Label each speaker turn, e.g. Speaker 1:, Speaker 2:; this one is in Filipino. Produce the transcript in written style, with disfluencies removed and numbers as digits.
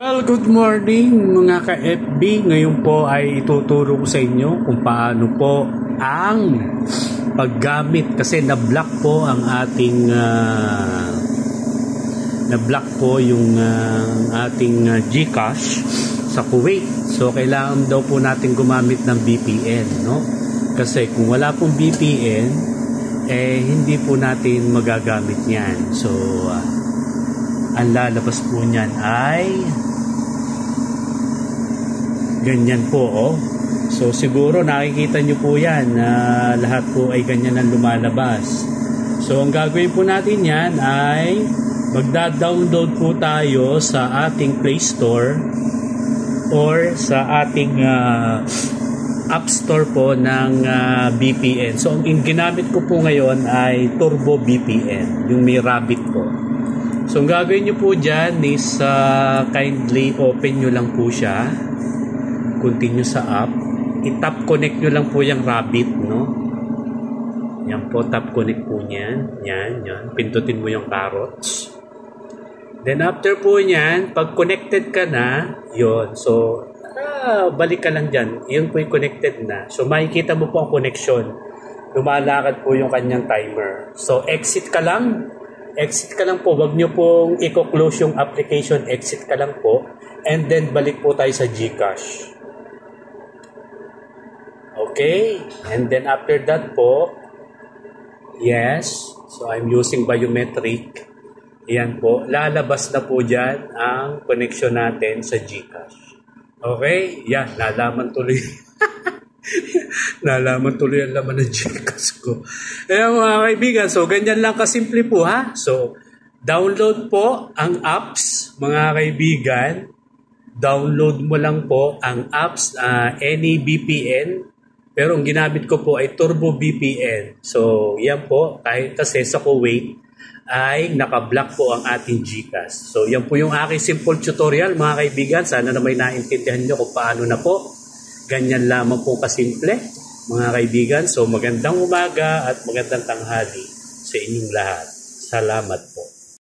Speaker 1: Well, good morning mga ka-FB. Ngayon po ay ituturo ko sa inyo kung paano po ang paggamit kasi na-block po ang ating na-block po yung ating GCash sa Kuwait. So kailangan daw po natin gumamit ng VPN, no? Kasi kung wala pong VPN hindi po natin magagamit 'yan. So ang lalabas po niyan ay ganyan po, oh. So siguro nakikita nyo po yan na lahat po ay ganyan ang lumalabas. So ang gagawin po natin yan ay magda-download po tayo sa ating Play Store or sa ating App Store po ng VPN. So ang ginamit ko po ngayon ay Turbo VPN, yung may rabbit po. So ang gagawin nyo po dyan is kindly open nyo lang po siya, continue sa app, i-tap connect nyo lang po yung rabbit, no? Yan po, tap connect po niyan. Yan. Pindutin mo yung carrots. Then after po niyan, pag connected ka na, yon. So, balik ka lang dyan. Yun po yung connected na. So, makikita mo po ang connection. Lumalakad po yung kanyang timer. So, exit ka lang. Exit ka lang po. Wag nyo pong i-close yung application. Exit ka lang po. And then, balik po tayo sa GCash. Okay, and then after that po, yes, so I'm using biometric. Ayan po, lalabas na po dyan ang connection natin sa GCash. Okay, yan, nalaman tuloy. Nalaman tuloy ang laman ng GCash ko. Ayan mga kaibigan, so ganyan lang kasimple po ha. So, download po ang apps mga kaibigan. Download mo lang po ang apps, any VPN. Pero ang ginamit ko po ay Turbo VPN. So, yan po. Kasi sa Kuwait ay naka-block po ang ating GCash. So, yan po yung aking simple tutorial mga kaibigan. Sana na may naintindihan nyo kung paano na po. Ganyan lamang po kasimple mga kaibigan. So, magandang umaga at magandang tanghali sa inyong lahat. Salamat po.